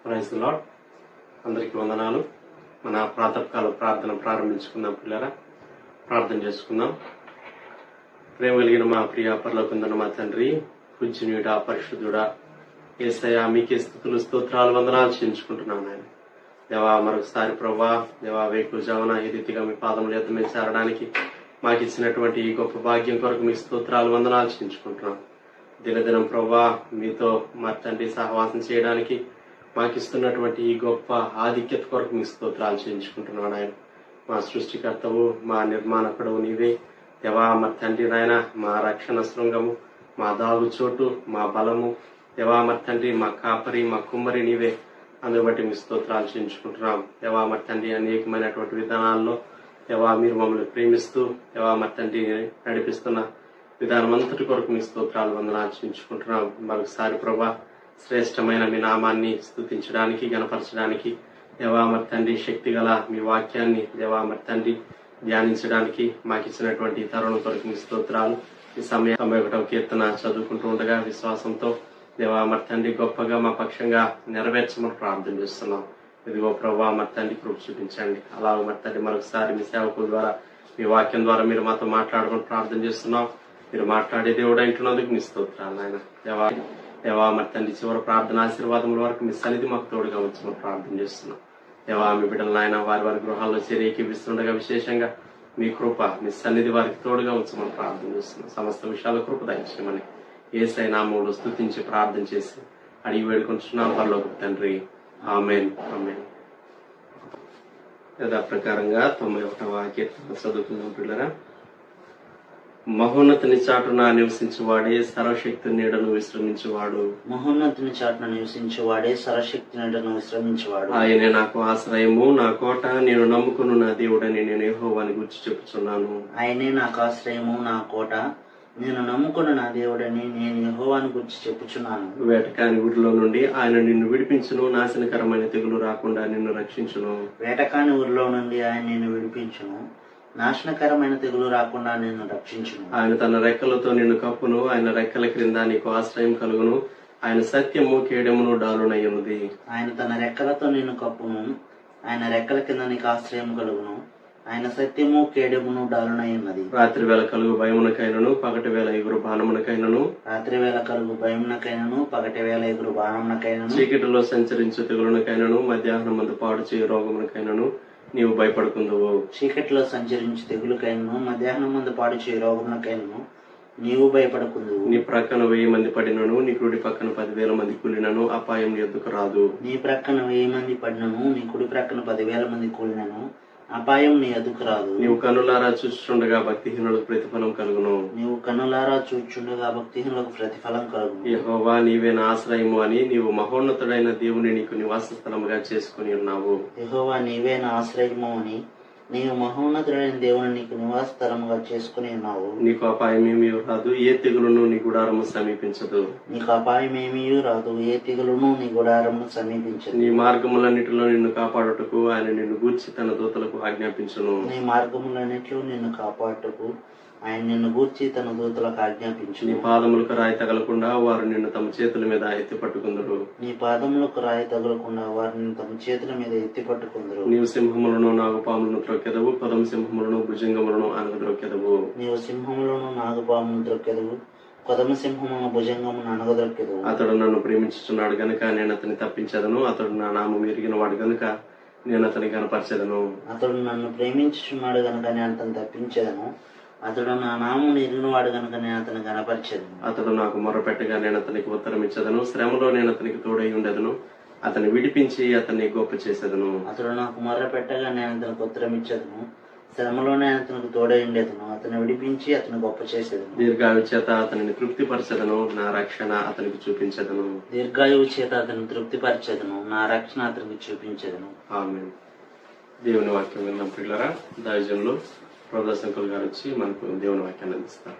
Praise the lord. అందరికీ వందనాలు. మన ప్రాతకాల ప్రార్థన ప్రారంభించుకుందాం పిల్లరా. ప్రార్థన చేసుకుందాం. ప్రేమ కలిగిన మా ప్రియ పరలోకమందున్న మా తండ్రి, పూజ్యునిడా, పరిశుద్ధుడా, యేసయ్యా మీకే స్తుతులు స్తోత్రాలు వందనాలు చెల్లించుకుంటున్నాను ఆయన. దేవా మరొకసారి ప్రభా, దేవా వేకుజామున ఈ రీతిగా మీ పాదముల యొద్ద మేము చేరడానికి మాకు ఇచ్చినటువంటి ఈ గొప్ప భాగ్యం కొరకు మీ స్తోత్రాలు వందనాలు చెల్లించుకుంటున్నాం. దినదినం ప్రభా మీతో మా తండ్రి సహవాసం చేయడానికి మాకు ఇస్తున్నటువంటి ఈ గొప్ప ఆధిక్యత కొరకు మీ స్తోత్రాలు చెల్లించుకుంటున్నాను ఆయన. మా సృష్టికర్తవు, మా నిర్మాణకుడు నీవే దేవా. మా తండ్రి నాయన, మా రక్షణ శృంగము, మా దాగు చోటు, మా బలము దేవా. మా తండ్రి, మా కాపరి, మా కుమ్మరి నీవే. అందుని బట్టి మీ స్తోత్రాలు చెల్లించుకుంటున్నాం దేవా. మా తండ్రి అనేకమైనటువంటి విధానాల్లో దేవా మీరు మమ్మల్ని ప్రేమిస్తూ దేవా మా తండ్రి నడిపిస్తున్న విధానం అంతటి కొరకు మీ స్తోత్రాలు వందనాలు చెల్లించుకుంటున్నాం. మరొకసారి ప్రభా శ్రేష్టమైన మీ నామాన్ని స్తుతించడానికి, గణపరచడానికి దేవా మరి తండ్రి శక్తి గల మీ వాక్యాన్ని దేవా మరి తండ్రి ధ్యానించడానికి మాకు ఇచ్చినటువంటి తరుణం కొరకు మీ స్తోత్రాలు. ఈ సమయం 91వ కీర్తన చదువుకుంటూ ఉండగా విశ్వాసంతో దేవా మరి తండ్రి గొప్పగా మా పక్షంగా నెరవేర్చమని ప్రార్థన చేస్తున్నాం. ఇదిగో ప్రభా మరి తండ్రి కృప చూపించండి. అలాగే మరి తండ్రి మరొకసారి మీ సేవకుల ద్వారా మీ వాక్యం ద్వారా మీరు మాతో మాట్లాడమని ప్రార్థన చేస్తున్నాం. మీరు మాట్లాడే దేవుడు అంటున్నందుకు మీ స్తోత్రాలు ఆయన. దేవా మరి తండ్రి చివరి ప్రార్థన ఆశీర్వాదముల వరకు మీ సన్నిధి మాకు తోడుగా వచ్చమని ప్రార్థన చేస్తున్నాం. దేవా మీ బిడ్డలు ఆయన వారి వారి గృహాల్లో చేరేకిస్తుండగా విశేషంగా మీ కృప మీ సన్నిధి వారికి తోడుగా వచ్చమని ప్రార్థన చేస్తున్నాం. సమస్త విషయాల కృప దయచేయమని యేసయ్య నామములో స్తుతించి ప్రార్థన చేసి అడిగి వేడుకుంటున్నాం పరలోకపు తండ్రి. ఆమేన్ ఆమేన్. యథా ప్రకారంగా 91వ కీర్తన చదువుకుందాం పిల్లరా. మహోన్నతుని చాటున నివసించువాడే సర్వశక్తి నీడను విశ్రమించువాడు. మహోన్నతుని చాటున నివసించువాడే సర్వశక్తి నీడను విశ్రమించువాడు. ఆయనే నాకు ఆశ్రయము, నా కోట, నేను నమ్ముకును నా దేవుడని నేను యెహోవాని గురించి చెప్పుచున్నాను. ఆయనే నాకు ఆశ్రయము, నా కోట, నేను నమ్ముకున్న నా దేవుడని నేను యెహోవాని గురించి చెప్పుచున్నాను. వేటకాని ఊరిలో నుండి ఆయన నిన్ను విడిపించును, నాశనకరమైన తెగులు రాకుండా నిన్ను రక్షించును. వేటకాని ఊరిలో నుండి ఆయన నిన్ను విడిపించును, నాశనకరమైన తెగులు రాకుండా నిన్ను రక్షించును. ఆయన తన రెక్కలతో నిన్ను కప్పును, ఆయన రెక్కల క్రింద నీకు ఆశ్రయం కలుగును. ఆయన సత్యము కేడమును డాలునయ్యున్నది. ఆయన తన రెక్కలతో నిన్ను కప్పును, ఆయన రెక్కల కింద నీకు ఆశ్రయం కలుగును. ఆయన సత్యము కేడమును డాలునయ్యున్నది. రాత్రి వేళ కలుగు భయమునకైనను, పగటి వేళ ఎగురు బాణమునకైనను, రాత్రి వేళ కలుగు భయమునకైనను, పగటి వేళ ఎగురు బాణమునకైనను, చీకటిలో సంచరించు తెగులునకైనను, మధ్యాహ్నం మందు పాడు చేయు రోగమునకైనను నీవు భయపడుకుందువు. చీకటిలో సంచరించి తెగులుకైనను, మధ్యాహ్నం మందు పాడు చేయ రోగమునకైనను నీవు భయపడకుందువు. నీ ప్రక్కన 1000 మంది పడినను, నీ కుడి పక్కన 10,000 మంది కూలినను అపాయం నీ యొద్దకు రాదు. నీ ప్రక్కన 1000 మంది పడినను, నీ కుడి ప్రక్కన 10,000 మంది కూలినను అపాయం నీ ఎదుకు రాదు. నీవు కన్నులారా చూస్తుండగా భక్తిహీనులకు ప్రతిఫలం కలుగును. నీవు కన్నులారా చూచుండగా భక్తిహీనులకు ప్రతిఫలం కలుగును. యెహోవా నీవే నా ఆశ్రయము అని నీవు మహోన్నతుడైన దేవుని నీకు నివాస స్థలముగా చేసుకుని ఉన్నావు. యెహోవా నీవే నా ఆశ్రయము అని నీవు మహోన్నతుడైన దేవుని నీకు నివాస స్థలముగా చేసుకుని ఉన్నావు. నీకు అపాయమేమీ రాదు, ఏ తెగులును నీ గుడారము సమీపించదు. నీకు అపాయమేమీ రాదు, ఏ తెగులును నీ గుడారము సమీపించదు. నీ మార్గములన్నిటిలో నిన్ను కాపాడుటకు ఆయన నిన్ను గూర్చి తన దూతలకు ఆజ్ఞాపించును. నీ మార్గములన్నిటిలో నిన్ను కాపాడుటకు ఆయన నిన్ను గూర్చి తన దూతలకు ఆజ్ఞాపించు. నీ పాదములకు రాయి తగలకుండా వారు నిన్ను తమ చేతుల మీద ఎత్తి పట్టుకుందరు. నీ పాదములకు రాయి తగలకుండా వారిని తమ చేతుల మీద ఎత్తి పట్టుకుందరు. నీవు సింహములను, నాగుపాములను త్రొక్కెదవు, కొదమ సింహములను, భుజంగములను అనగద్రొక్కెదవు. నీవు సింహములను, నాగుపామును త్రొక్కెదవు, కొదమ సింహమును, భుజంగమును అనగద్రొక్కెదవు. అతడు నన్ను ప్రేమించుచున్నాడు గనుక నేను అతన్ని తప్పించదను, అతడు నా నామం ఎరిగిన వాడు గనుక నేను అతని కనపరచెదను. అతడు నన్ను ప్రేమించుచున్నాడు గనుక నేను అతను తప్పించేదను, అతడు నా నామమును ఎరిగినవాడు గనుక నేను అతను కనపరిచెదను. అతడు నాకు మొర్రపెట్టగా నేను అతనికి ఉత్తరం ఇచ్చేదను, శ్రమలో నేను అతనికి తోడై ఉండేదను, అతన్ని విడిపించి అతన్ని గొప్ప చేసేదను. అతడు నాకు మొర్ర పెట్టగా నేను అతనికి ఉత్తరం ఇచ్చేదను, శ్రమలోనే అతనికి తోడై ఉండేదను, అతను విడిపించి అతను గొప్ప చేసేదను. దీర్ఘాయు చేత అతనిని తృప్తిపరచెదను, నా రక్షణ అతనికి చూపించదను. దీర్ఘాయువు చేత అతను తృప్తిపరచెదను, నా రక్షణ అతనికి చూపించెదను. ఆమేన్. దేవుని వాక్యం విన్నాం పిల్లరా. దైవజనులు ప్రదర్శకులు గారు వచ్చి మనకు దేవుని వాక్యాన్ని అందిస్తారు.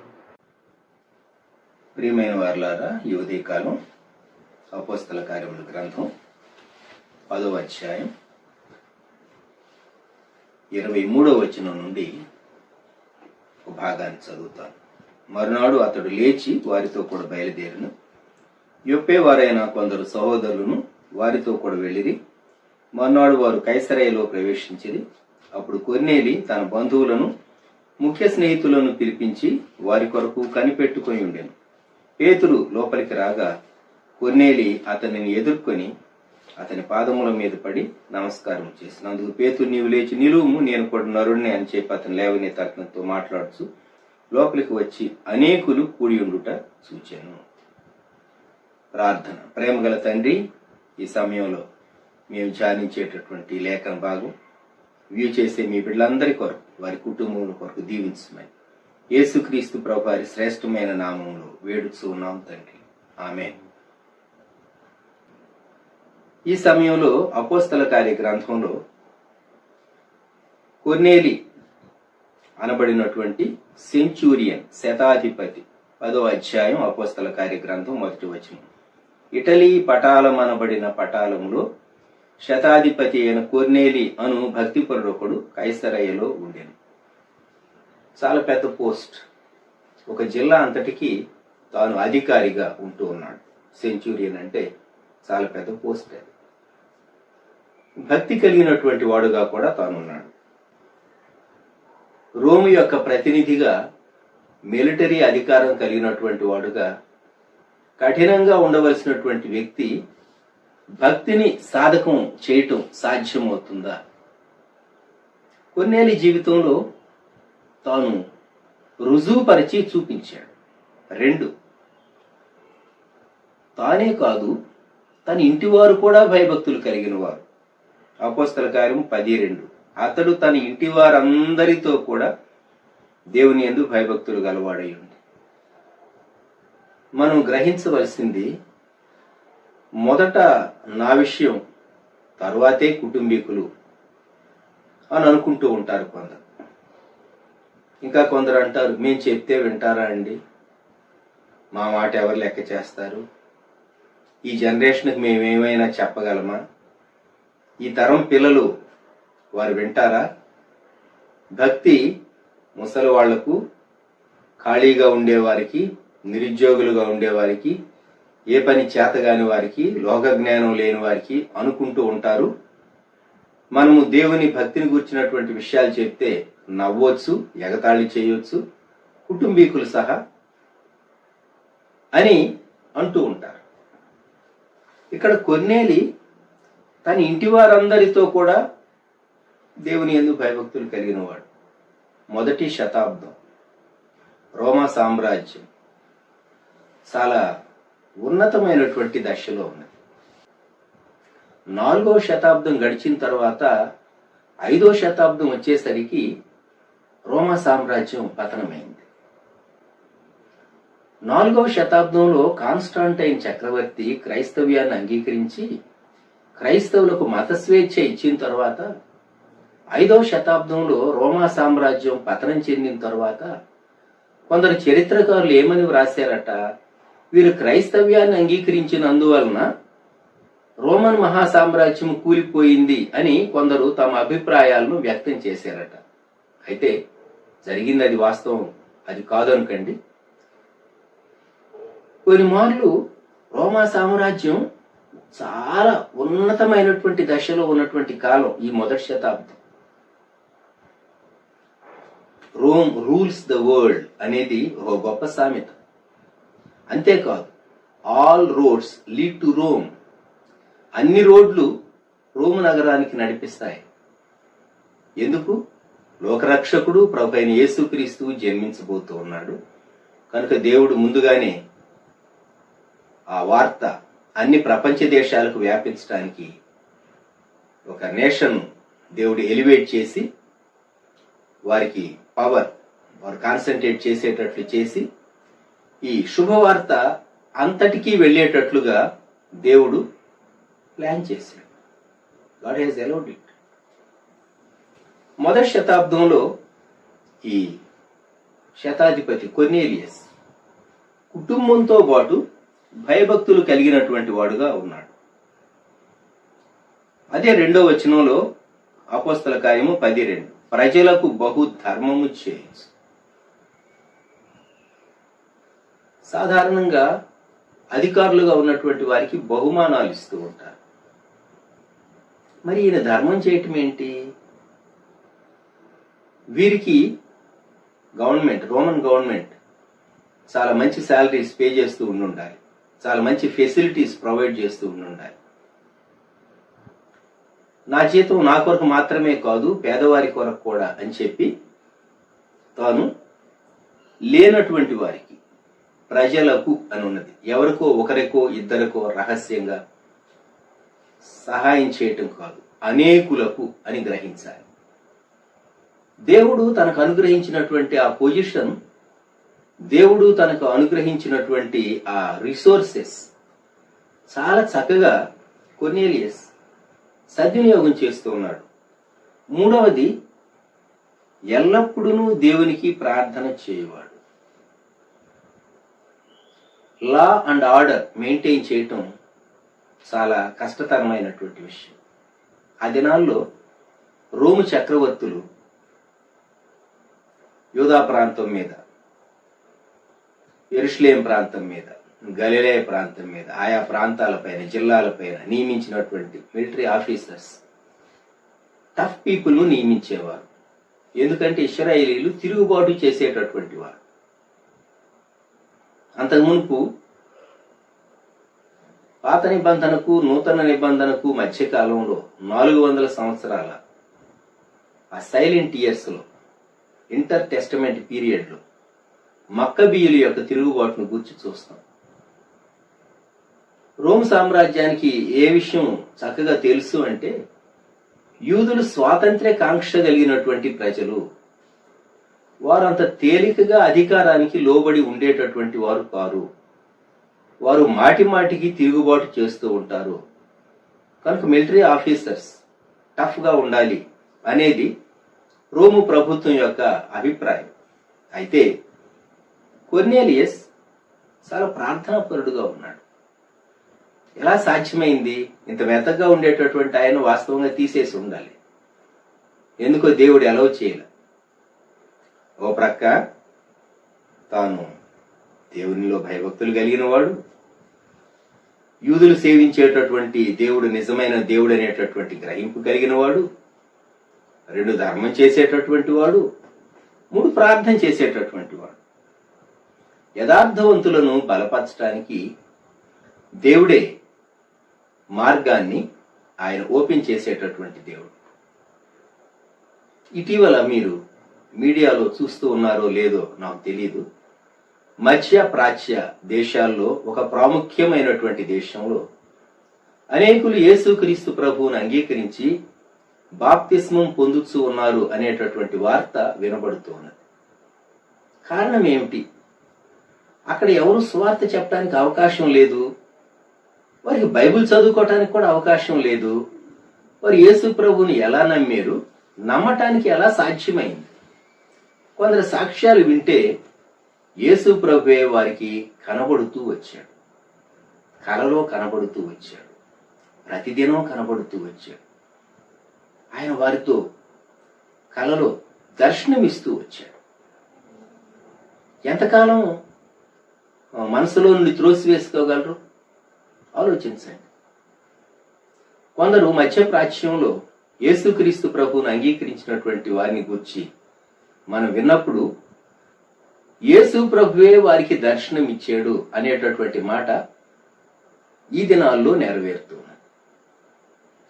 ప్రియమైన వారలారా, ఈ ఉదయకాలం అపోస్తల కార్యముల గ్రంథం 10వ అధ్యాయం 23వ వచనం నుండి ఒక భాగాన్ని చదువుతాను. మరునాడు అతడు లేచి వారితో కూడా బయలుదేరిను. యొప్పే వారైన కొందరు సహోదరులను వారితో కూడా వెళ్ళిరి. మర్నాడు వారు కైసరయలో ప్రవేశించిరి. అప్పుడు కొర్నేలి తన బంధువులను ముఖ్య స్నేహితులను పిలిపించి వారి కొరకు కనిపెట్టుకొని ఉండెను. పేతురు లోపలికి రాగా కొర్నేలి అతనిని ఎదుర్కొని అతని పాదముల మీద పడి నమస్కారం చేసినందుకు పేతురు, నీవు లేచి నిలువుము, నేను కూడా నరుణ్ణి అని చెప్పి అతను లేవనెత్తి అతనితో మాట్లాడుచు లోపలికి వచ్చి అనేకులు కూడి ఉండుట చూచాను. ప్రార్థన. ప్రేమగల తండ్రి, ఈ సమయంలో మేము ధ్యానించేటటువంటి లేఖన భాగం వ్యూ చేసే మీ బిడ్డలందరి కొరకు, వారి కుటుంబం కొరకు దీవించమని యేసుక్రీస్తు ప్రభు వారి శ్రేష్టమైన నామంలో వేడుచూ ఉన్నాం తండ్రి. ఆమేన్. ఈ సమయంలో అపోస్తల కార్య గ్రంథంలో కొర్నేలి అనబడినటువంటి సెంచూరియన్, శతాధిపతి, 10వ అధ్యాయం అపోస్తల కార్య గ్రంథం 1వ వచనం. ఇటలీ పటాలం అనబడిన పటాలంలో శతాధిపతి అయిన కొర్నేలి అను భక్తిపరుడొకడు కైసరయ్యలో ఉండెను. చాలా పెద్ద పోస్ట్. ఒక జిల్లా అంతటికి తాను అధికారిగా ఉంటూ ఉన్నాడు. సెంచూరియన్ అంటే చాలా పెద్ద పోస్ట్. అది భక్తి కలిగినటువంటి వాడుగా కూడా తానున్నాడు. రోము యొక్క ప్రతినిధిగా, మిలిటరీ అధికారం కలిగినటువంటి వాడుగా, కఠినంగా ఉండవలసినటువంటి వ్యక్తి భక్తిని సాధకం చేయటం సాధ్యమవుతుందా? కొర్నేలి జీవితంలో తాను రుజువుపరిచి చూపించాడు. 2, తానే కాదు తన ఇంటివారు కూడా భయభక్తులు కలిగిన వారు. అపోస్తల కార్యం 10:2. అతడు తన ఇంటి వారందరితో కూడా దేవుని యందు భయభక్తులు గలవాడై ఉంది. మనం గ్రహించవలసింది, మొదట నా విషయం, తరువాతే కుటుంబీకులు అని అనుకుంటూ ఉంటారు కొందరు. ఇంకా కొందరు అంటారు, మేము చెప్తే వింటారా అండి, మా మాట ఎవరు లెక్క చేస్తారు, ఈ జనరేషన్కి మేమేమైనా చెప్పగలమా, ఈ తరం పిల్లలు వారు వింటారా? భక్తి ముసలి వాళ్లకు, ఖాళీగా ఉండేవారికి, నిరుద్యోగులుగా ఉండేవారికి, ఏ పని చేతగాని వారికి, లోక జ్ఞానం లేని వారికి అనుకుంటూ ఉంటారు. మనము దేవుని భక్తిని గురించినటువంటి విషయాలు చెప్తే నవ్వొచ్చు, ఎగతాళి చేయొచ్చు, కుటుంబీకులు సహా అని అంటూ ఉంటారు. ఇక్కడ కొర్నేలి తన ఇంటి వారందరితో కూడా దేవుని యందు భయభక్తులు కలిగిన వాడు. 1వ శతాబ్దం రోమా సామ్రాజ్యం చాలా ఉన్నతమైనటువంటి దశలో ఉన్నది. 4వ శతాబ్దం గడిచిన తర్వాత 5వ శతాబ్దం వచ్చేసరికి రోమా సామ్రాజ్యం పతనమైంది. 4వ శతాబ్దంలో కాన్స్టాంటైన్ చక్రవర్తి క్రైస్తవ్యాన్ని అంగీకరించి క్రైస్తవులకు మత స్వేచ్ఛ ఇచ్చిన తర్వాత 5వ శతాబ్దంలో రోమా సామ్రాజ్యం పతనం చెందిన తర్వాత కొందరు చరిత్రకారులు ఏమని వ్రాశారట, వీరు క్రైస్తవ్యాన్ని అంగీకరించినందువలన రోమన్ మహాసామ్రాజ్యం కూలిపోయింది అని కొందరు తమ అభిప్రాయాలను వ్యక్తం చేశారట. అయితే జరిగింది అది వాస్తవం, అది కాదనుకండి. కొన్ని మార్లు రోమా సామ్రాజ్యం చాలా ఉన్నతమైనటువంటి దశలో ఉన్నటువంటి కాలం ఈ 1వ శతాబ్దం. రోమ్ రూల్స్ ద వరల్డ్ అనేది ఒక గొప్ప సామెత. అంతేకాదు, all roads lead to Rome, అన్ని రోడ్లు రోమ్ నగరానికి నడిపిస్తాయి. ఎందుకు? లోకరక్షకుడు ప్రభు అయిన యేసుక్రీస్తు జన్మించబోతూ ఉన్నాడు కనుక దేవుడు ముందుగానే ఆ వార్త అన్ని ప్రపంచ దేశాలకు వ్యాపించడానికి ఒక నేషన్ దేవుడు ఎలివేట్ చేసి వారికి పవర్, వారు కాన్సన్ట్రేట్ చేసేటట్లు చేసి ఈ శుభవార్త అంతటికీ వెళ్ళేటట్లుగా దేవుడు ప్లాన్ చేశాడు. God has allowed it. 1వ శతాబ్దంలో ఈ శతాధిపతి కొర్నేలియస్ కుటుంబంతో పాటు భయభక్తులు కలిగినటువంటి వాడుగా ఉన్నాడు. అదే 2వ వచనంలో అపోస్తల కార్యము 10:2, ప్రజలకు బహు ధర్మము చేయొచ్చు. సాధారణంగా అధికారులుగా ఉన్నటువంటి వారికి బహుమానాలు ఇస్తూ ఉంటారు. మరి ఈయన ధర్మం చేయటం ఏంటి? వీరికి రోమన్ గవర్నమెంట్ చాలా మంచి శాలరీస్ పే చేస్తూ ఉండాలి, చాలా మంచి ఫెసిలిటీస్ ప్రొవైడ్ చేస్తూ ఉండాలి. నా జీతం నా కొరకు మాత్రమే కాదు, పేదవారి కొరకు కూడా అని చెప్పి తాను లేనటువంటి వారికి, ప్రజలకు అని ఉన్నది, ఎవరికో ఒకరికో ఇద్దరికో రహస్యంగా సహాయం చేయటం కాదు, అనేకులకు అని గ్రహించాలి. దేవుడు తనకు అనుగ్రహించినటువంటి ఆ పొజిషన్, దేవుడు తనకు అనుగ్రహించినటువంటి ఆ రిసోర్సెస్ చాలా చక్కగా కొర్నేలియస్ సద్వినియోగం చేస్తూ ఉన్నాడు. మూడవది, ఎల్లప్పుడూ దేవునికి ప్రార్థన చేయవాడు. లా అండ్ ఆర్డర్ మెయింటైన్ చేయటం చాలా కష్టతరమైనటువంటి విషయం. ఆ దినాల్లో రోము చక్రవర్తులు యూదా ప్రాంతం మీద, యెరూషలేం ప్రాంతం మీద, గలిలయ ప్రాంతం మీద, ఆయా ప్రాంతాలపైన, జిల్లాలపైన నియమించినటువంటి మిలిటరీ ఆఫీసర్స్ టఫ్ పీపుల్ ను నియమించేవారు. ఎందుకంటే ఇశ్రాయేలీలు తిరుగుబాటు చేసేటటువంటి వారు. అంతకు మునుపు పాత నిబంధనకు నూతన నిబంధనకు మధ్యకాలంలో 400 సంవత్సరాల ఆ సైలెంట్ ఇయర్స్ లో, ఇంటర్ టెస్టమెంట్ పీరియడ్ లో మక్కబీయుల యొక్క తిరుగుబాటును గురించి చూస్తాం. రోమ్ సామ్రాజ్యానికి ఏ విషయం చక్కగా తెలుసు అంటే, యూదులు స్వాతంత్ర్య కాంక్ష కలిగినటువంటి ప్రజలు, వారంత తేలికగా అధికారానికి లోబడి ఉండేటటువంటి వారు కారు. వారు మాటి మాటికి తిరుగుబాటు చేస్తూ ఉంటారు. కనుక మిలిటరీ ఆఫీసర్స్ టఫ్ గా ఉండాలి అనేది రోము ప్రభుత్వం యొక్క అభిప్రాయం. అయితే కొర్నేలియస్ చాలా ప్రార్థనాపరుడుగా ఉన్నాడు. ఎలా సాధ్యమైంది? ఇంత మెత్తగా ఉండేటటువంటి ఆయన వాస్తవంగా తీసేసి ఉండాలి. ఎందుకో దేవుడు అలౌ చేయలే. ఓ ప్రక్క తాను దేవునిలో భయభక్తులు కలిగిన వాడు, యూదులు సేవించేటటువంటి దేవుడు నిజమైన దేవుడు అనేటటువంటి గ్రహింపు కలిగిన వాడు, 2 ధర్మం చేసేటటువంటి వాడు, 3 ప్రార్థన చేసేటటువంటి వాడు. యథార్థవంతులను బలపరచడానికి దేవుడే మార్గాన్ని ఆయన ఓపెన్ చేసేటటువంటి దేవుడు. ఇటీవల మీరు మీడియాలో చూస్తూ ఉన్నారో లేదో నాకు తెలీదు, మధ్య ప్రాచ్య దేశాల్లో ఒక ప్రాముఖ్యమైనటువంటి దేశంలో అనేకులు యేసుక్రీస్తు ప్రభువును అంగీకరించి బాప్తిస్మం పొందుతూ ఉన్నారు అనేటటువంటి వార్త వినబడుతూ ఉన్నది. కారణం ఏమిటి? అక్కడ ఎవరు సువార్త చెప్పడానికి అవకాశం లేదు, వారికి బైబిల్ చదువుకోవటానికి కూడా అవకాశం లేదు. వారు యేసు ప్రభువుని ఎలా నమ్మారు? నమ్మటానికి ఎలా సాధ్యమైంది? కొందరు సాక్ష్యాలు వింటే యేసు ప్రభువే వారికి కనబడుతూ వచ్చాడు, కలలో కనబడుతూ వచ్చాడు, ప్రతిదినం కనబడుతూ వచ్చాడు. ఆయన వారితో కలలో దర్శనమిస్తూ వచ్చాడు. ఎంతకాలం మనసులో నుండి త్రోసివేసుకోగలరు? ఆలోచించండి. కొందరు మధ్య ప్రాచ్యంలో యేసుక్రీస్తు ప్రభువును అంగీకరించినటువంటి వారిని గురించి మనం విన్నప్పుడు యేసు ప్రభువే వారికి దర్శనం ఇచ్చాడు అనేటటువంటి మాట ఈ దినాల్లో నెరవేరుతున్నది.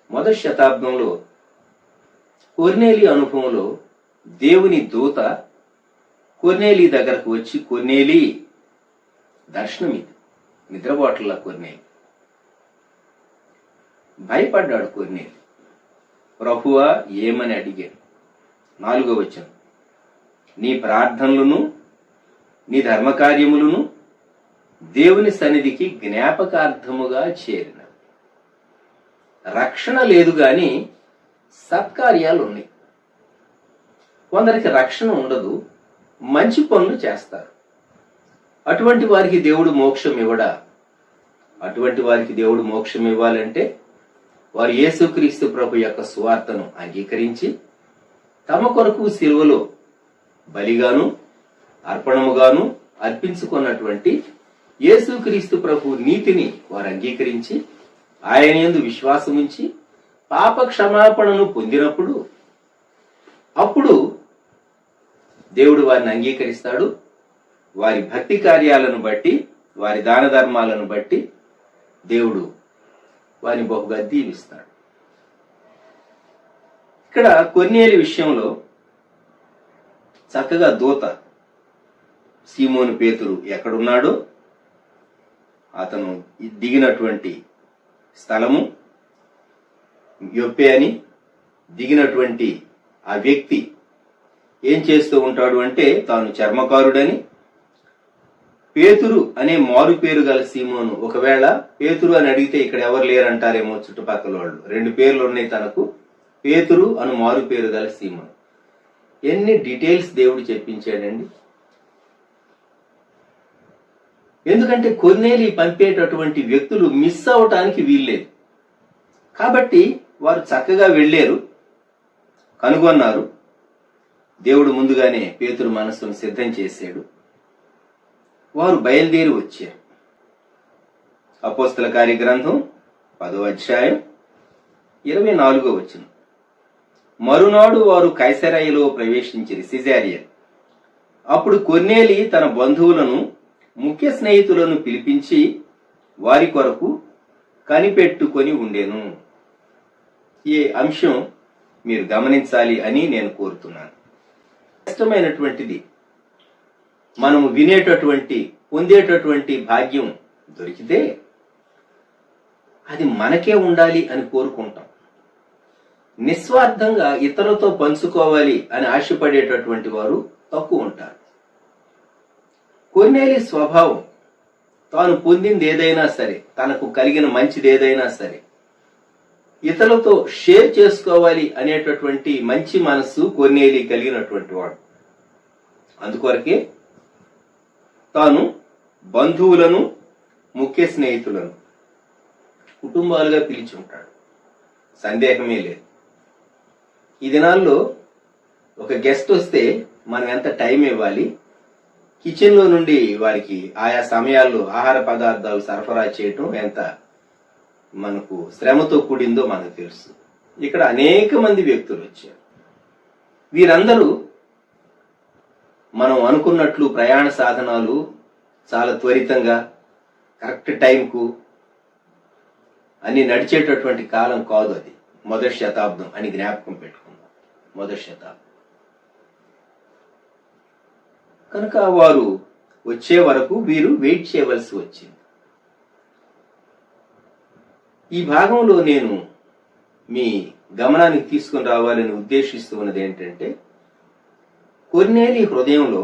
మొదటి శతాబ్దంలో కొర్నేలి అనుభవంలో దేవుని దూత కొర్నేలి దగ్గరకు వచ్చి, కొర్నేలి, దర్శనం ఇది, నిద్రపోట్ల కొర్నేలి. భయపడ్డాడు కొర్నేలి. ప్రభువా ఏమని అడిగాడు? 4వ వచనం, నీ ప్రార్థనలను నీ ధర్మకార్యములను దేవుని సన్నిధికి జ్ఞాపకార్థముగా చేరిన. రక్షణ లేదు గాని సత్కార్యాలు ఉన్నాయి. కొందరికి రక్షణ ఉండదు, మంచి పనులు చేస్తారు. అటువంటి వారికి దేవుడు మోక్షం ఇవ్వడా? అటువంటి వారికి దేవుడు మోక్షం ఇవ్వాలంటే వారు యేసుక్రీస్తు ప్రభు యొక్క సువార్తను అంగీకరించి తమ కొరకు సిలువలో బలిగాను అర్పణముగాను అర్పించుకున్నటువంటి యేసుక్రీస్తు ప్రభు నీతిని వారు అంగీకరించి ఆయన యందు విశ్వాసం ఉంచి పాప క్షమాపణను పొందినప్పుడు అప్పుడు దేవుడు వారిని అంగీకరిస్తాడు. వారి భక్తి కార్యాలను బట్టి, వారి దాన ధర్మాలను బట్టి దేవుడు వారిని బహుగా దీవిస్తాడు. ఇక్కడ కొర్నేలి విషయంలో చక్కగా దూత సీమోను పేతురు ఎక్కడున్నాడో, అతను దిగినటువంటి స్థలము యొప్పే అని, దిగినటువంటి ఆ వ్యక్తి ఏం చేస్తూ ఉంటాడు అంటే తాను చర్మకారుడని, పేతురు అనే మారు పేరు గల సీమోను, ఒకవేళ పేతురు అని అడిగితే ఇక్కడ ఎవరు లేరంటారేమో చుట్టుపక్కల వాళ్ళు, 2 పేర్లు ఉన్నాయి తనకు, పేతురు అను మారు పేరు గల సీమోను. ఎన్ని డీటెయిల్స్ దేవుడు చెప్పించాడండి. ఎందుకంటే కొర్నేలి పంపేటటువంటి వ్యక్తులు మిస్ అవటానికి వీల్లేదు. కాబట్టి వారు చక్కగా వెళ్ళారు, కనుగొన్నారు. దేవుడు ముందుగానే పేతురు మనస్సును సిద్ధం చేశాడు. వారు బయలుదేరి వచ్చారు. అపోస్తల కార్య గ్రంథం 10వ అధ్యాయం 24వ వచనం. మరునాడు వారు కైసరయలో ప్రవేశించిరి, సిజారియా. అప్పుడు కొర్నేలి తన బంధువులను, ముఖ్య స్నేహితులను పిలిపించి వారి కొరకు కనిపెట్టుకొని ఉండెను. ఈ అంశం మీరు గమనించాలి అని నేను కోరుతున్నాను. ఇష్టమైనటువంటిది మనము వినేటటువంటి, పొందేటటువంటి భాగ్యం దొరికితే అది మనకే ఉండాలి అని కోరుకుంటాం. నిస్వార్థంగా ఇతరులతో పంచుకోవాలి అని ఆశపడేటటువంటి వారు తక్కువ ఉంటారు. కొర్నేలి స్వభావం తాను పొందింది ఏదైనా సరే, తనకు కలిగిన మంచిది ఏదైనా సరే ఇతరులతో షేర్ చేసుకోవాలి అనేటటువంటి మంచి మనస్సు కొర్నేలి కలిగినటువంటి వాడు. అందుకొరకే తాను బంధువులను, ముఖ్య స్నేహితులను కుటుంబాలుగా పిలిచి ఉంటాడు. సందేహమే లేదు. ఈ దినాల్లో ఒక గెస్ట్ వస్తే మనం ఎంత టైం ఇవ్వాలి, కిచెన్ లో నుండి వారికి ఆయా సమయాల్లో ఆహార పదార్థాలు సరఫరా చేయటం ఎంత మనకు శ్రమతో కూడిందో మనకు తెలుసు. ఇక్కడ అనేక మంది వ్యక్తులు వచ్చారు. వీరందరూ మనం అనుకున్నట్లు ప్రయాణ సాధనాలు చాలా త్వరితంగా కరెక్ట్ టైంకు అన్ని నడిచేటటువంటి కాలం కాదు. అది మొదటి శతాబ్దం అని జ్ఞాపకం పెట్టుకుందాం. మొదటి శతాబ్దం కనుక వారు వచ్చే వరకు వీరు వెయిట్ చేయవలసి వచ్చింది. ఈ భాగంలో నేను మీ గమనానికి తీసుకుని రావాలని ఉద్దేశిస్తూ ఉన్నది ఏంటంటే, కొర్నేలి హృదయంలో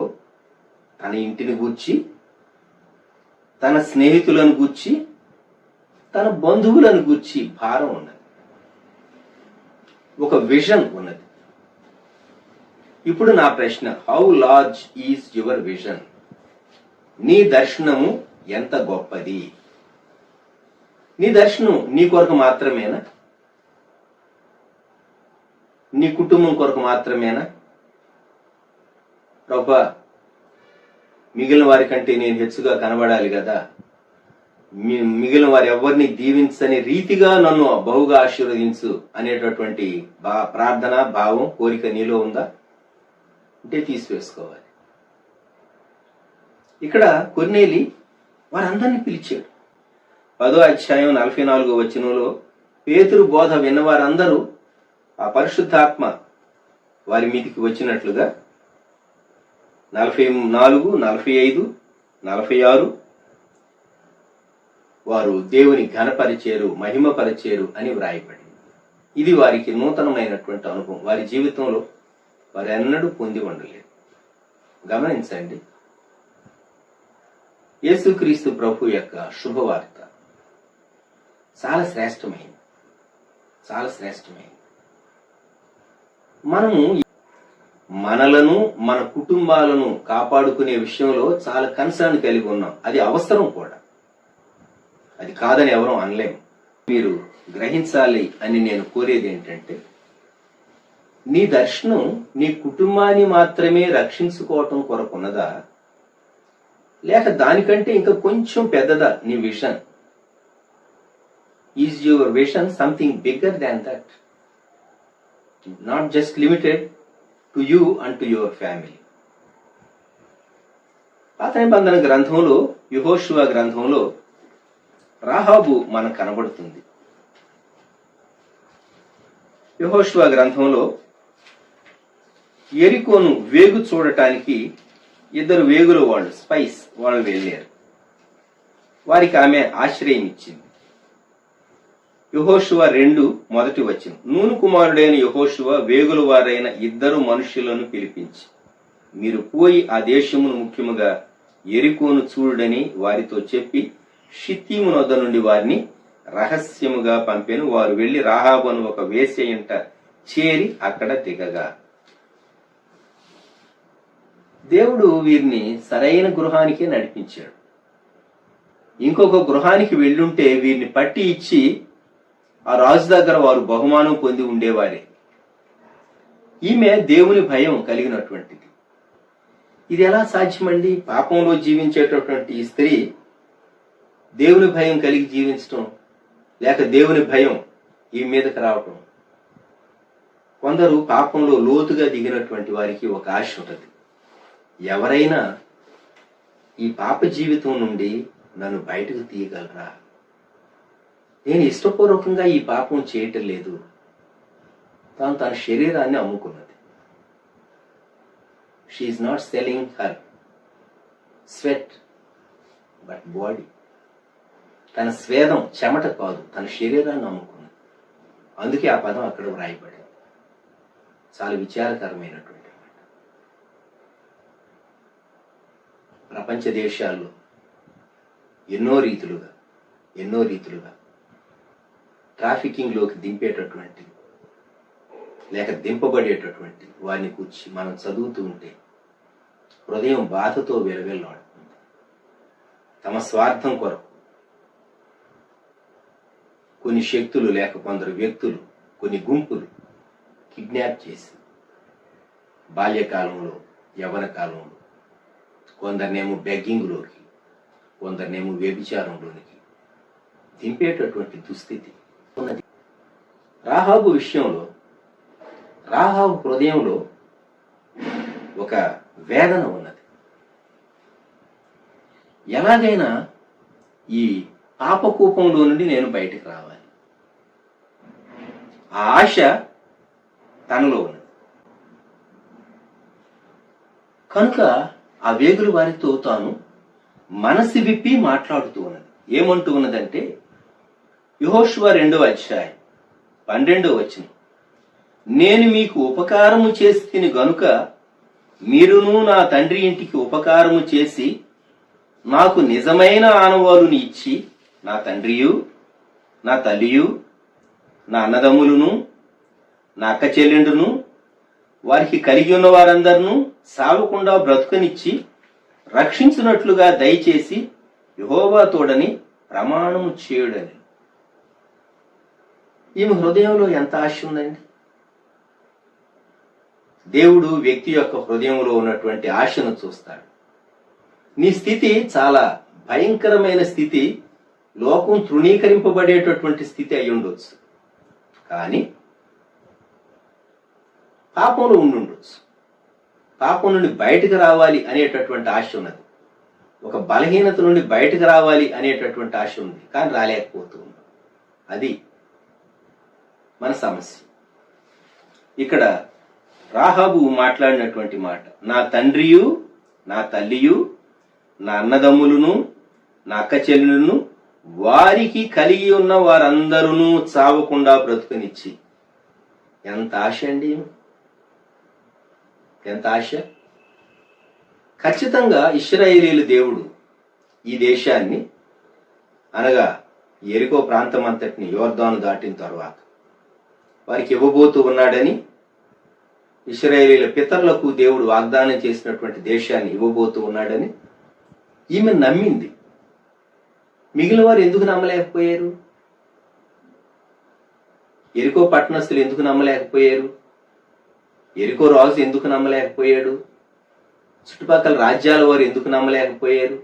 తన ఇంటిని గూర్చి, తన స్నేహితులను గూర్చి, తన బంధువులను గూర్చి భారం ఉన్నది, ఒక విజన్ ఉన్నది. ఇప్పుడు నా ప్రశ్న, how large is your vision? నీ దర్శనము ఎంత గొప్పది? నీ దర్శనం నీ కొరకు మాత్రమేనా? నీ కుటుంబం కొరకు మాత్రమేనా? ప్రభువా, మిగిలిన వారి కంటే నేను హెచ్చుగా కనబడాలి కదా, మిగిలిన వారు ఎవరిని దీవించని రీతిగా నన్ను బహుగా ఆశీర్వదించు అనేటటువంటి ప్రార్థన, భావం, కోరిక నీలో ఉందా? అంటే తీసివేసుకోవాలి. ఇక్కడ కొర్నేలి వారందరినీ పిలిచాడు. 10వ అధ్యాయం 44వ వచనంలో పేతురు బోధ విన్నవారందరూ ఆ పరిశుద్ధాత్మ వారి మీదికి వచ్చినట్లుగా 44, 45, 46 వారు దేవుని ఘనపరిచేరు, మహిమపరిచేరు అని వ్రాయబడింది. ఇది వారికి నూతనమైనటువంటి అనుభవం. వారి జీవితంలో వారు ఎన్నడూ పొంది ఉండలేదు. గమనించండి, యేసుక్రీస్తు ప్రభు యొక్క శుభవార్త చాలా శ్రేష్టమైంది, చాలా శ్రేష్టమైంది. మనము మనలను, మన కుటుంబాలను కాపాడుకునే విషయంలో చాలా కన్సర్న్ కలిగి ఉన్నాం. అది అవసరం కూడా, అది కాదని ఎవరూ అనలేము. మీరు గ్రహించాలి అని నేను కోరేది ఏంటంటే, నీ దర్శనం నీ కుటుంబాన్ని మాత్రమే రక్షించుకోవటం కొరకున్నదా, లేక దానికంటే ఇంకా కొంచెం పెద్దదా నీ vision? Is your vision something bigger than that? Not just limited to you and to your family. పాత నిబంధన గ్రంథంలో, యెహోషువ గ్రంథంలో రాహాబు మనకు కనబడుతుంది. యెహోషువ గ్రంథంలో యెరికోను వేగు చూడటానికి ఇద్దరు వేగుల వాళ్ళు, స్పైస్ వాళ్ళు వెళ్ళారు. వారికి ఆమె ఆశ్రయం ఇచ్చింది. యెహోషువ 2:1 నూను కుమారుడైన యెహోషువ వేగుల వారైన ఇద్దరు మనుష్యులను పిలిపించి, మీరు పోయి ఆ దేశమును, ముఖ్యముగా యెరికోను చూడని వారితో చెప్పి షిత్తీము నొద్ద నుండి వారిని రహస్యముగా పంపెను. వారు వెళ్లి రాహాబును ఒక వేశ్య ఇంట చేరి అక్కడ దిగగా, దేవుడు వీరిని సరైన గృహానికే నడిపించాడు. ఇంకొక గృహానికి వెళ్ళుంటే వీరిని పట్టి ఇచ్చి ఆ రాజు దగ్గర వారు బహుమానం పొంది ఉండేవారే. ఈమె దేవుని భయం కలిగినటువంటిది. ఇది ఎలా సాధ్యమండి? పాపంలో జీవించేటటువంటి ఈ స్త్రీ దేవుని భయం కలిగి జీవించటం, లేక దేవుని భయం ఈ మీదకి రావటం. కొందరు పాపంలో లోతుగా దిగినటువంటి వారికి ఒక ఆశ ఉంటుంది. ఎవరైనా ఈ పాప జీవితం నుండి నన్ను బయటకు తీయగలరా? నేను ఇష్టపూర్వకంగా ఈ పాపం చేయటం లేదు. తాను తన శరీరాన్ని అమ్ముకున్నది. She is not selling her sweat but body. తన స్వేదం, చెమట కాదు, తన శరీరాన్ని అమ్ముకున్నది. అందుకే ఆ పదం అక్కడ వ్రాయబడింది. చాలా విచారకరమైనటువంటి మాట. ప్రపంచ దేశాల్లో ఎన్నో రీతులుగా ట్రాఫికింగ్ లోకి దింపేటటువంటి, లేక దింపబడేటటువంటి వారిని కూర్చి మనం చదువుతూ ఉంటే హృదయం బాధతో వెలవెల్లాడుతుంది. తమ స్వార్థం కొరకు కొన్ని శక్తులు, లేక కొందరు వ్యక్తులు, కొన్ని గుంపులు కిడ్నాప్ చేసి బాల్యకాలంలో, యవ్వన కాలంలో కొందరినేమో బెగ్గింగ్లోకి, కొందరినేమో వ్యభిచారంలోనికి దింపేటటువంటి దుస్థితి ఉన్నది. రాహాబు విషయంలో, రాహాబు హృదయంలో ఒక వేదన ఉన్నది. ఎలాగైనా ఈ పాపకూపంలో నుండి నేను బయటకు రావాలి, ఆ ఆశ తనలో ఉన్నది. కనుక ఆ వేగుల వారితో తాను మనసు విప్పి మాట్లాడుతూ ఉన్నది. ఏమంటూ ఉన్నదంటే, యెహోషువ 2:12 నేను మీకు ఉపకారము చేసి తిని గనుక మీరును నా తండ్రి ఇంటికి ఉపకారము చేసి నాకు నిజమైన ఆనవాలుని ఇచ్చి, నా తండ్రియు, నా తల్లియు, నా అన్నదమ్ములను, నా అక్క చెల్లెండును, వారికి కలిగి ఉన్న వారందరినూ సావకుండా బ్రతుకనిచ్చి రక్షించినట్లుగా దయచేసి యెహోవా తోడని ప్రమాణము చేయుడని. ఈమె హృదయంలో ఎంత ఆశ ఉందండి! దేవుడు వ్యక్తి యొక్క హృదయంలో ఉన్నటువంటి ఆశను చూస్తాడు. నీ స్థితి చాలా భయంకరమైన స్థితి, లోకం తృణీకరింపబడేటటువంటి స్థితి అయి ఉండొచ్చు. కానీ పాపంలో ఉండుండొచ్చు. పాపం నుండి బయటకు రావాలి అనేటటువంటి ఆశ ఉన్నది. ఒక బలహీనత నుండి బయటకు రావాలి అనేటటువంటి ఆశ ఉంది, కానీ రాలేకపోతూ ఉంది. అది మన సమస్య. ఇక్కడ రాహాబు మాట్లాడినటువంటి మాట, నా తండ్రియు, నా తల్లియు, నా అన్నదమ్ములను, నా అక్క చెల్లెలను, వారికి కలిగి ఉన్న వారందరూ చావకుండా బ్రతుకునిచ్చి. ఎంత ఆశ అండి! ఎంత ఆశ! ఖచ్చితంగా ఇశ్రాయేలీయుల దేవుడు ఈ దేశాన్ని, అనగా యెరికో ప్రాంతం అంతటిని యోర్దాను దాటిన తర్వాత వారికి ఇవ్వబోతూ ఉన్నాడని, ఇశ్రాయేలీయుల పితరులకు దేవుడు వాగ్దానం చేసినటువంటి దేశాన్ని ఇవ్వబోతూ ఉన్నాడని ఈమె నమ్మింది. మిగిలిన వారు ఎందుకు నమ్మలేకపోయారు? యెరికో పట్టణస్థులు ఎందుకు నమ్మలేకపోయారు? యెరికో రాజు ఎందుకు నమ్మలేకపోయాడు? చుట్టుపక్కల రాజ్యాల వారు ఎందుకు నమ్మలేకపోయారు?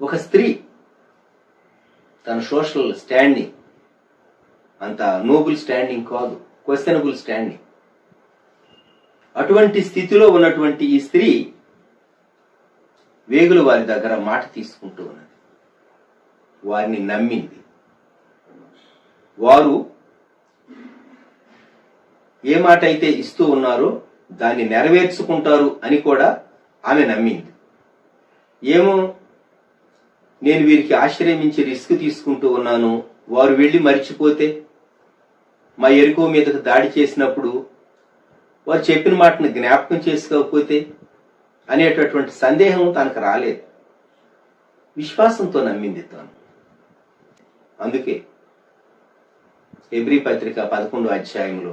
ఒక స్త్రీ తన సోషల్ స్టాండ్ని అంత నోబుల్ స్టాండింగ్ కాదు, క్వశ్చనబుల్ స్టాండింగ్. అటువంటి స్థితిలో ఉన్నటువంటి ఈ స్త్రీ వేగుల వారి దగ్గర మాట తీసుకుంటూ ఉన్నది. వారిని నమ్మింది. వారు ఏ మాట అయితే ఇస్తూ ఉన్నారో దాన్ని నెరవేర్చుకుంటారు అని కూడా ఆమె నమ్మింది. ఏమో, నేను వీరికి ఆశ్రయించి రిస్క్ తీసుకుంటూ ఉన్నాను, వారు వెళ్లి మరిచిపోతే, మా ఎరుకో మీదకు దాడి చేసినప్పుడు వారు చెప్పిన మాటను జ్ఞాపకం చేసుకోకపోతే అనేటటువంటి సందేహం తనకు రాలేదు. విశ్వాసంతో నమ్మింది తాను. అందుకే హెబ్రీ పత్రిక 11వ అధ్యాయంలో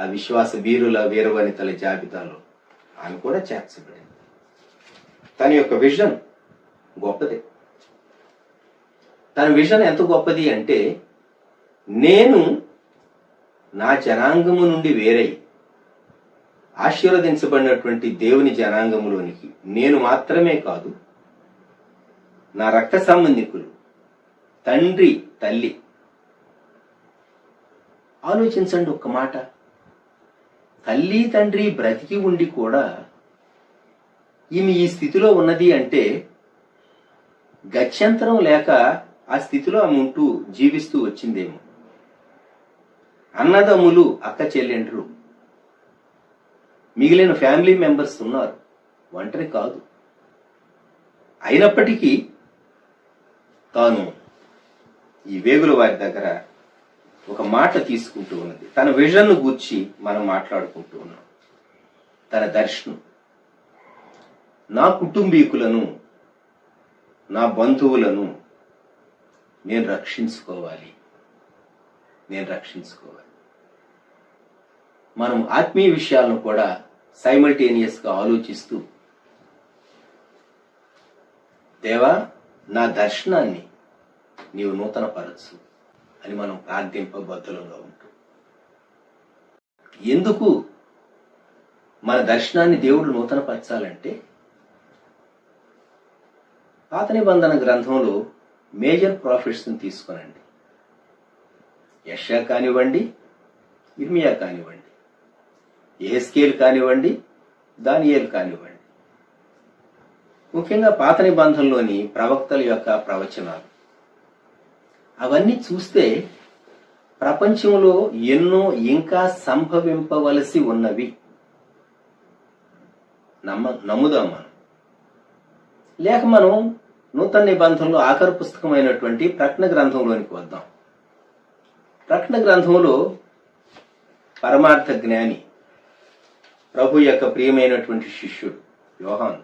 ఆ విశ్వాస వీరుల వీరవనితల జాబితాలో ఆమె కూడా చేర్చబడింది. తన యొక్క విజన్ గొప్పది. తన విజన్ ఎంత గొప్పది అంటే, నేను నా జనాంగము నుండి వేరై ఆశీర్వదించబడినటువంటి దేవుని జనాంగములోనికి నేను మాత్రమే కాదు, నా రక్త సంబంధికులు, తండ్రి, తల్లి. ఆలోచించండి ఒక్క మాట. తల్లి తండ్రి బ్రతికి ఉండి కూడా ఈమె ఈ స్థితిలో ఉన్నది అంటే గత్యంతరం లేక ఆ స్థితిలో ఆమె ఉంటూ జీవిస్తూ వచ్చిందేమో. అన్నదమ్ములు, అక్క చెల్లెండ్రు, మిగిలిన ఫ్యామిలీ మెంబర్స్ ఉన్నారు, ఒంటరి కాదు. అయినప్పటికీ తాను ఈ వేగుల వారి దగ్గర ఒక మాట తీసుకుంటూ ఉన్నది. తన విజన్ను గూర్చి మనం మాట్లాడుకుంటూ ఉన్నాం. తన దర్శనం, నా కుటుంబీకులను, నా బంధువులను నేను రక్షించుకోవాలి. మనం ఆత్మీయ విషయాలను కూడా సైమల్టేనియస్ గా ఆలోచిస్తూ, దేవా, నా దర్శనాన్ని నీవు నూతన పరచు అని మనం ప్రార్థింపబద్ధులంగా ఉంటాం. ఎందుకు మన దర్శనాన్ని దేవుడు నూతనపరచాలంటే, పాత నిబంధన గ్రంథంలో మేజర్ ప్రాఫిట్స్ ని తీసుకొనండి. యెషయా కానివ్వండి, ఇర్మియా కానివ్వండి, యెహెజ్కేలు కానివ్వండి, దానియేలు కానివ్వండి, ముఖ్యంగా పాత నిబంధనలోని ప్రవక్తల యొక్క ప్రవచనాలు, అవన్నీ చూస్తే ప్రపంచంలో ఎన్నో ఇంకా సంభవింపవలసి ఉన్నవి. నమ్ముదాం మనం. లేక మనం నూతన నిబంధనలో ఆఖరు పుస్తకమైనటువంటి ప్రకటన గ్రంథంలోనికి వద్దాం. ప్రకటన గ్రంథంలో పరమార్థ జ్ఞాని, ప్రభు యొక్క ప్రియమైనటువంటి శిష్యుడు యోహాను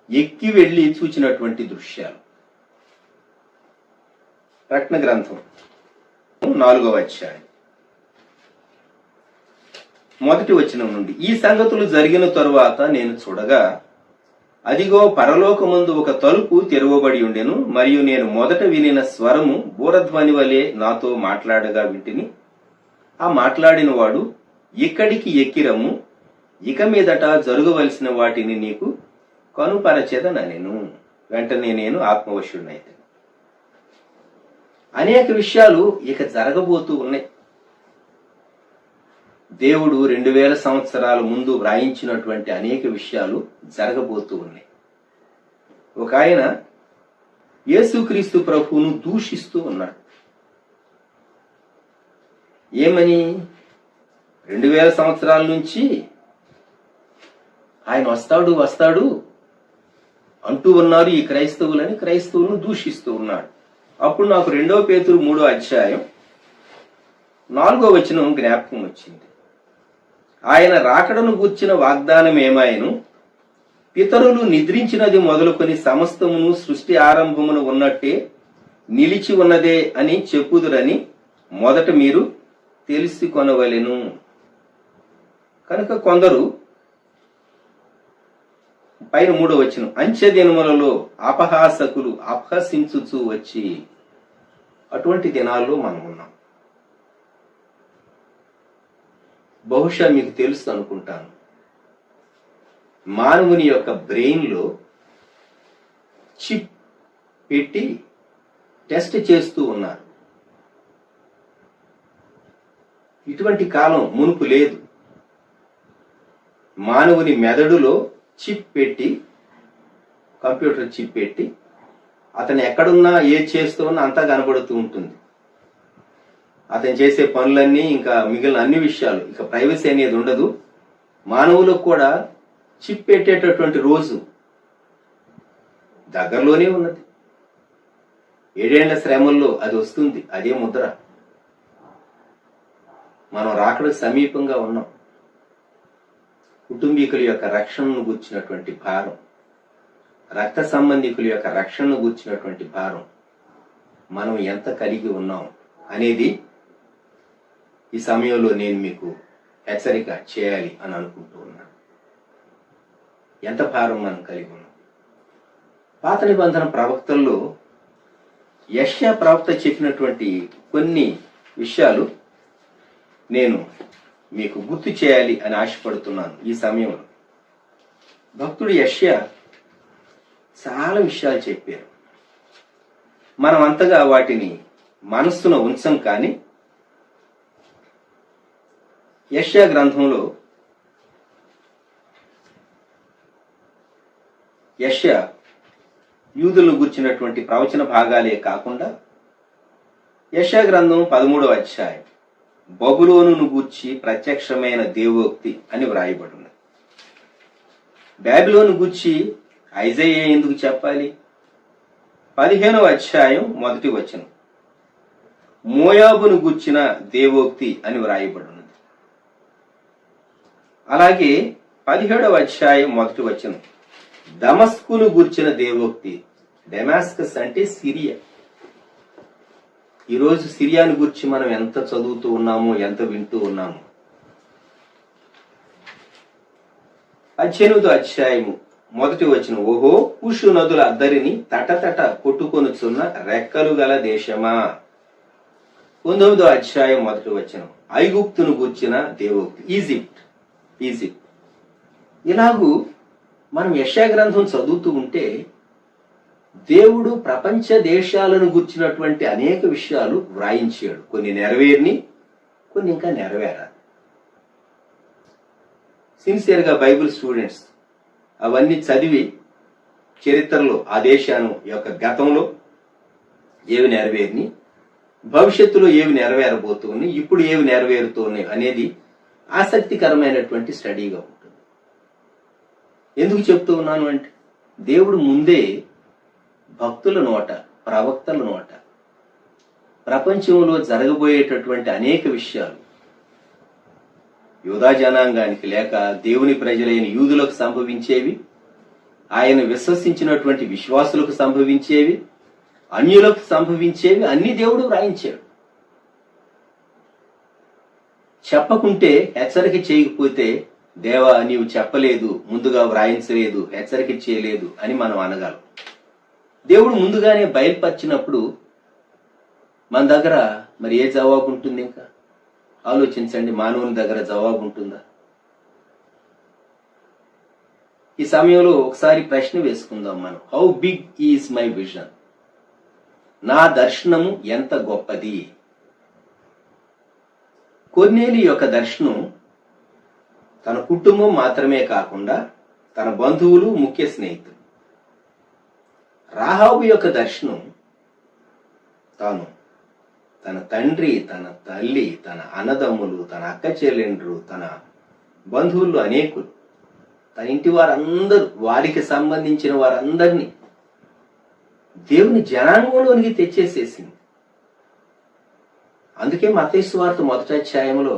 ఎక్కి వెళ్లి చూచినటువంటి దృశ్యాలు. ప్రకటన గ్రంథం 4వ అధ్యాయం 1వ వచనం నుండి, ఈ సంగతులు జరిగిన తరువాత నేను చూడగా, అదిగో పరలోకమందు ఒక తలుపు తెరవబడి ఉండెను, మరియు నేను మొదట వినిన స్వరము బూరధ్వని వలె నాతో మాట్లాడగా వింటిని. ఆ మాట్లాడిన వాడు, ఇక్కడికి ఎక్కిరము, ఇక మీదట జరగవలసిన వాటిని నీకు కనుపరచెదనెను. వెంటనే నేను ఆత్మవశుడినైతే. అనేక విషయాలు ఇక జరగబోతూ ఉన్నాయి. దేవుడు 2000 సంవత్సరాల ముందు వ్రాయించినటువంటి అనేక విషయాలు జరగబోతూ ఉన్నాయి. ఒక ఆయన యేసుక్రీస్తు ప్రభువును దూషిస్తూ ఉన్నాడు. ఏమని? 2000 సంవత్సరాల నుంచి ఆయన వస్తాడు అంటూ ఉన్నారు ఈ క్రైస్తవులని, క్రైస్తవులను దూషిస్తూ ఉన్నాడు. అప్పుడు నాకు 2 పేతురు 3వ అధ్యాయం 4వ వచనం జ్ఞాపకం వచ్చింది. ఆయన రాకడను గూర్చిన వాగ్దానం ఏమాయను, పితరులు నిద్రించినది మొదలుకొని సమస్తమును సృష్టి ఆరంభమును ఉన్నట్టే నిలిచి ఉన్నదే అని చెప్పుదురని మొదట మీరు తెలుసుకొనవలెను. కనుక కొందరు, పైన 3వ వచనం, అంచె దినములలో అపహాసకులు అపహసించుచూ వచ్చి, అటువంటి దినాల్లో మనం ఉన్నాం. బహుశా మీకు తెలుసు అనుకుంటాను, మానవుని యొక్క బ్రెయిన్ లో చిప్ పెట్టి టెస్ట్ చేస్తూ ఉన్నారు. ఇటువంటి కాలం మునుపు లేదు. మానవుని మెదడులో చిప్ పెట్టి, కంప్యూటర్ చిప్ పెట్టి, అతను ఎక్కడున్నా ఏది చేస్తూ ఉన్నా అంతా కనబడుతూ ఉంటుంది. అతను చేసే పనులన్నీ, ఇంకా మిగిలిన అన్ని విషయాలు, ఇక ప్రైవసీ అనేది ఉండదు. మానవులకు కూడా చిప్ పెట్టేటటువంటి రోజు దగ్గరలోనే ఉన్నది. 7 ఏళ్ల శ్రమల్లో అది వస్తుంది, అదే ముద్ర. మనం రాకడ సమీపంగా ఉన్నాం. కుటుంబీకుల యొక్క రక్షణను గూర్చినటువంటి భారం, రక్త సంబంధికుల యొక్క రక్షణను గూర్చినటువంటి భారం మనం ఎంత కలిగి ఉన్నాం అనేది ఈ సమయంలో నేను మీకు హెచ్చరిక చేయాలి అని అనుకుంటూ ఉన్నాను. ఎంత భారం మనం కలిగి ఉన్నాం. పాత నిబంధన ప్రవక్తల్లో యెషయా ప్రవక్త చెప్పినటువంటి కొన్ని విషయాలు నేను మీకు గుర్తు చేయాలి అని ఆశపడుతున్నాను. ఈ సమయంలో భక్తుడు యెషయా చాలా విషయాలు చెప్పారు. మనం అంతగా వాటిని మనస్సులో ఉంచం. కానీ యెషయా గ్రంథంలో యెషయా యూదులను గుర్చినటువంటి ప్రవచన భాగాలే కాకుండా యెషయా గ్రంథం 13వ అధ్యాయం బబులోనును గూర్చి ప్రత్యక్షమైన దేవోక్తి అని వ్రాయబడి ఉన్నది. బాబిలోను గూర్చి ఐజాయా ఎందుకు చెప్పాలి? 15వ అధ్యాయం 1వ వచనం మోయాబును గూర్చిన దేవోక్తి అని వ్రాయబడి ఉన్నది. అలాగే 17వ అధ్యాయం 1వ వచనం దమస్కును గూర్చిన దేవోక్తి. డెమాస్కస్ అంటే సిరియా. ఈరోజు సిరియాను గురించి మనం ఎంత చదువుతూ ఉన్నామో, ఎంత వింటూ ఉన్నామో. 18వ అధ్యాయము 1వ వచనం ఓహో కూషు నదుల అద్దరిని తటతట కొట్టుకొనుచున్న రెక్కలు గల దేశమా. 19వ అధ్యాయం 1వ వచనం ఐగుప్తును గూర్చిన దేవోక్తి. ఈజిప్ట్. ఇలాగూ మనం యెషయా గ్రంథం చదువుతూ ఉంటే దేవుడు ప్రపంచ దేశాలను గుర్చినటువంటి అనేక విషయాలు వ్రాయించాడు. కొన్ని నెరవేరిని, కొన్ని ఇంకా నెరవేరాలి. సిన్సియర్గా బైబిల్ స్టూడెంట్స్ అవన్నీ చదివి చరిత్రలో ఆ దేశాను యొక్క గతంలో ఏవి నెరవేరిని, భవిష్యత్తులో ఏవి నెరవేరబోతున్నాయి, ఇప్పుడు ఏవి నెరవేరుతున్నాయి అనేది ఆసక్తికరమైనటువంటి స్టడీగా ఉంటుంది. ఎందుకు చెప్తూ ఉన్నాను అంటే దేవుడు ముందే భక్తుల నోట, ప్రవక్తల నోట ప్రపంచంలో జరగబోయేటటువంటి అనేక విషయాలు యూదా జనాంగానికి లేక దేవుని ప్రజలైన యూదులకు సంభవించేవి, ఆయన విశ్వసించినటువంటి విశ్వాసులకు సంభవించేవి, అన్యులకు సంభవించేవి అన్ని దేవుడు వ్రాయించాడు. చెప్పకుంటే, హెచ్చరిక చేయకపోతే దేవా నీవు చెప్పలేదు, ముందుగా వ్రాయించలేదు, హెచ్చరిక చేయలేదు అని మనం అనగలం. దేవుడు ముందుగానే బయలుపరిచినప్పుడు మన దగ్గర మరి ఏ జవాబు ఉంటుంది? ఇంకా ఆలోచించండి. మానవుని దగ్గర జవాబు ఉంటుందా? ఈ సమయంలో ఒకసారి ప్రశ్న వేసుకుందాం మనం. How big is my vision? నా దర్శనము ఎంత గొప్పది? కొర్నేలి యొక్క దర్శనం తన కుటుంబం మాత్రమే కాకుండా తన బంధువులు, ముఖ్య స్నేహితులు. రాహాబు యొక్క దర్శనం తాను, తన తండ్రి, తన తల్లి, తన అన్నదమ్ములు, తన అక్క చెల్లెండ్రు, తన బంధువులు అనేకులు, తన ఇంటి వారందరూ, వారికి సంబంధించిన వారందరినీ దేవుని జనాంగంలోనికి తెచ్చేసేసింది. అందుకే మత్తయి సువార్త 1వ అధ్యాయంలో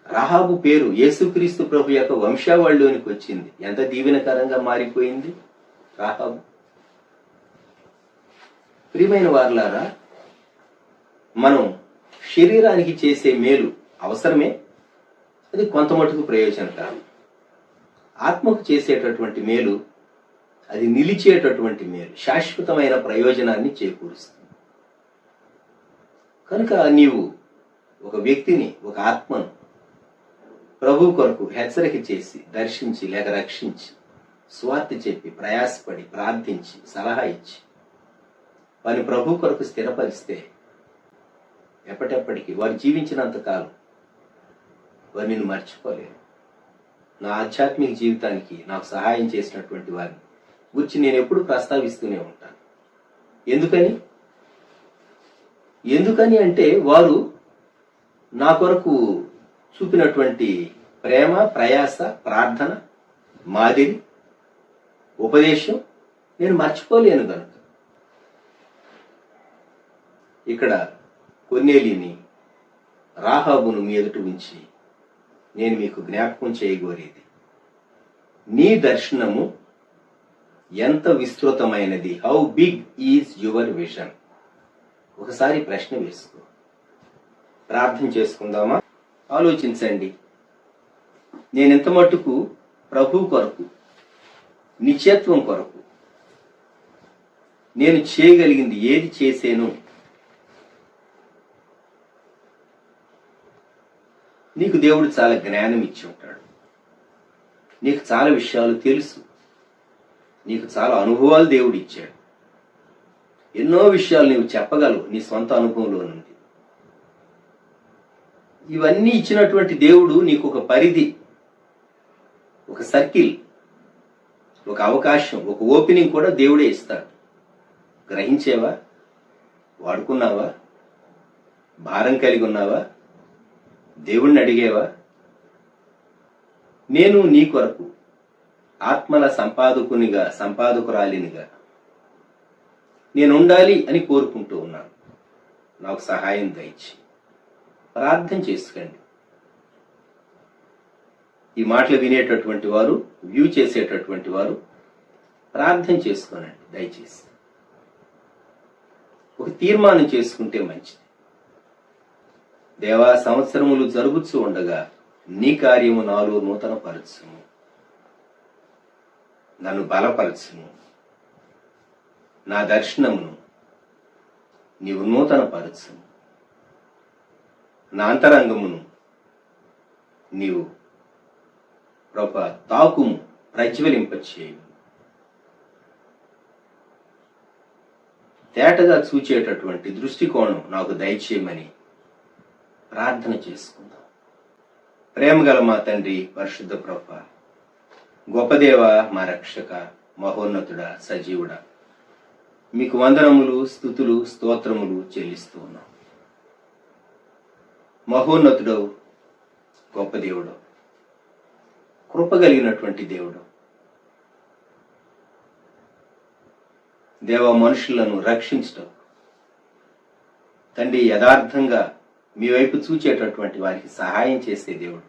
రాహాబు పేరు యేసుక్రీస్తు ప్రభు యొక్క వంశావళిలోనికి వచ్చింది. ఎంత దీవెనకరంగా మారిపోయింది రాహాబు. ప్రియమైన వారలారా, మనం శరీరానికి చేసే మేలు అవసరమే, అది కొంత మటుకు ప్రయోజనకరం. ఆత్మకు చేసేటటువంటి మేలు అది నిలిచేటటువంటి మేలు, శాశ్వతమైన ప్రయోజనాన్ని చేకూరుస్తుంది. కనుక నీవు ఒక వ్యక్తిని, ఒక ఆత్మను ప్రభు కొరకు హెచ్చరిక చేసి, దర్శించి లేక రక్షించి, స్వార్థ చెప్పి, ప్రయాసపడి, ప్రార్థించి, సలహా ఇచ్చి వారిని ప్రభు కొరకు స్థిరపరిస్తే ఎప్పటికీ వారు జీవించినంత కాలం వారు నిన్ను మర్చిపోలేరు. నా ఆధ్యాత్మిక జీవితానికి నాకు సహాయం చేసినటువంటి వారిని గురించి నేను ఎప్పుడు ప్రస్తావిస్తూనే ఉంటాను. ఎందుకని అంటే వారు నా కొరకు చూపినటువంటి ప్రేమ, ప్రయాస, ప్రార్థన, మాదిరి, ఉపదేశం నేను మర్చిపోలేను కనుక. ఇక్కడ కొర్నేలిని, రాహాబును మీ ఎదుట ఉంచి నేను మీకు జ్ఞాపకం చేయగోరేది, నీ దర్శనము ఎంత విస్తృతమైనది. How big is your vision? ఒకసారి ప్రశ్న వేసుకో. ప్రార్థన చేసుకుందామా? ఆలోచించండి. నేనెంత మట్టుకు ప్రభు కొరకు, నిత్యత్వం కొరకు నేను చేయగలిగింది ఏది చేసేను? నీకు దేవుడు చాలా జ్ఞానం ఇచ్చి ఉంటాడు. నీకు చాలా విషయాలు తెలుసు. నీకు చాలా అనుభవాలు దేవుడు ఇచ్చాడు. ఎన్నో విషయాలు నీవు చెప్పగలవు నీ సొంత అనుభవంలో నుండి. ఇవన్నీ ఇచ్చినటువంటి దేవుడు నీకు ఒక పరిధి, ఒక సర్కిల్, ఒక అవకాశం, ఒక ఓపెనింగ్ కూడా దేవుడే ఇస్తాడు. గ్రహించేవా? వాడుకున్నావా? భారం కలిగి ఉన్నావా? దేవుణ్ణి అడిగేవా? నేను నీ కొరకు ఆత్మల సంపాదకురాలినిగా నేను ఉండాలి అని కోరుకుంటూ ఉన్నాను. నాకు సహాయం దయచి. ప్రార్థన చేసుకోండి. ఈ మాటలు వినేటటువంటి వారు, వ్యూ చేసేటటువంటి వారు ప్రార్థన చేసుకోనండి దయచేసి. ఒక తీర్మానం చేసుకుంటే మంచిది. దేవా, సంవత్సరములు జరుగుతూ ఉండగా నీ కార్యము నాలో నూతన పరచుము, నన్ను బలపరచుము, నా దర్శనమును నీవు నూతన పరచుము, నా అంతరంగమును నీవు ప్రభా తాకుము, ప్రజ్వలింపచేయు. తేటగా చూచేటటువంటి దృష్టికోణం నాకు దయచేయమని ప్రార్థన చేసుకుందాం. ప్రేమగల మా తండ్రి, పరిశుద్ధ ప్రభా, గొప్ప దేవ, మా రక్షక, మహోన్నతుడా, సజీవుడా, మీకు వందనములు, స్తుతులు, స్తోత్రములు చెల్లిస్తూ ఉన్నాం. మహోన్నతుడవు, గొప్ప దేవుడు, కృపగలిగినటువంటి దేవుడు. దేవ, మనుషులను రక్షించటం తండ్రి, యథార్థంగా మీ వైపు చూచేటటువంటి వారికి సహాయం చేసే దేవుడు.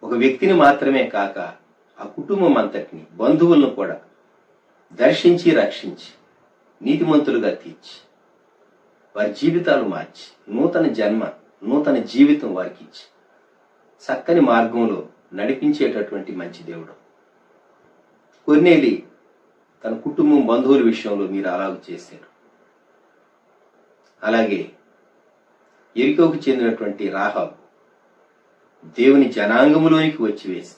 ఒక వ్యక్తిని మాత్రమే కాక ఆ కుటుంబం అంతటిని, బంధువులను కూడా దర్శించి రక్షించి నీతిమంతులుగా తీర్చి వారి జీవితాలు మార్చి నూతన జన్మ, నూతన జీవితం వారికి ఇచ్చి చక్కని మార్గంలో నడిపించేటటువంటి మంచి దేవుడు. కొర్నేలి తన కుటుంబం, బంధువుల విషయంలో మీరు అలాగూ చేశారు. అలాగే ఎరికోకు చెందినటువంటి రాహాబు దేవుని జనాంగములోనికి వచ్చి వేసి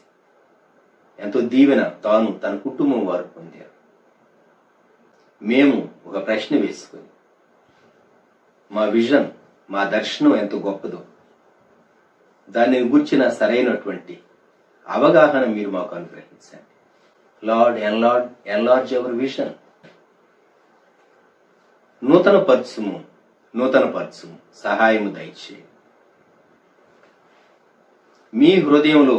ఎంతో దీవెన తాను, తన కుటుంబం వారు పొందారు. మేము ఒక ప్రశ్న వేసుకొని మా విజన్, మా దర్శనం ఎంత గొప్పదో దాన్ని గుర్చిన సరైనటువంటి అవగాహన మీరు మాకు అనుగ్రహించండి. Lord, enlarge hour vision. నూతన పరచుము, సహాయము దయచేయి. మీ హృదయంలో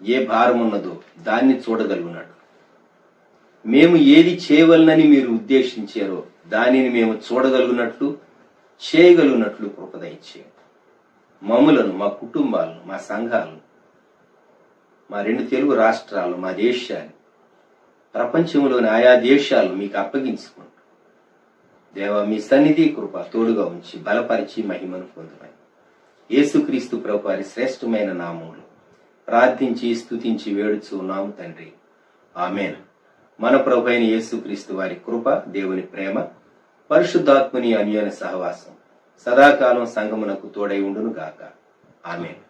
ఏ భారం ఉన్నదో దాన్ని చూడగలుగున్నాడు. మేము ఏది చేయవలనని మీరు ఉద్దేశించారో దానిని మేము చూడగలుగునట్లు, చేయగలుగునట్లు కృప దయచేయండి. మమ్ములను, మా కుటుంబాలను, మా సంఘాలను, మా 2 తెలుగు రాష్ట్రాలు, మా దేశాన్ని, ప్రపంచంలోని ఆయా దేశాలు మీకు అప్పగించుకుంటూ దేవ, మీ సన్నిధి కృప తోడుగా ఉంచి బలపరిచి మహిమను పొందుమని యేసుక్రీస్తు ప్రభు వారి శ్రేష్టమైన నామములో ప్రార్థించి స్తుతించి వేడుచున్నాము తండ్రి. ఆమేన్. మన ప్రభు అయిన యేసుక్రీస్తు వారి కృప, దేవుని ప్రేమ, పరిశుద్ధాత్మని అన్యోన్య సహవాసం సదాకాలం సంగమునకు తోడై ఉండును గాక. ఆమేన్.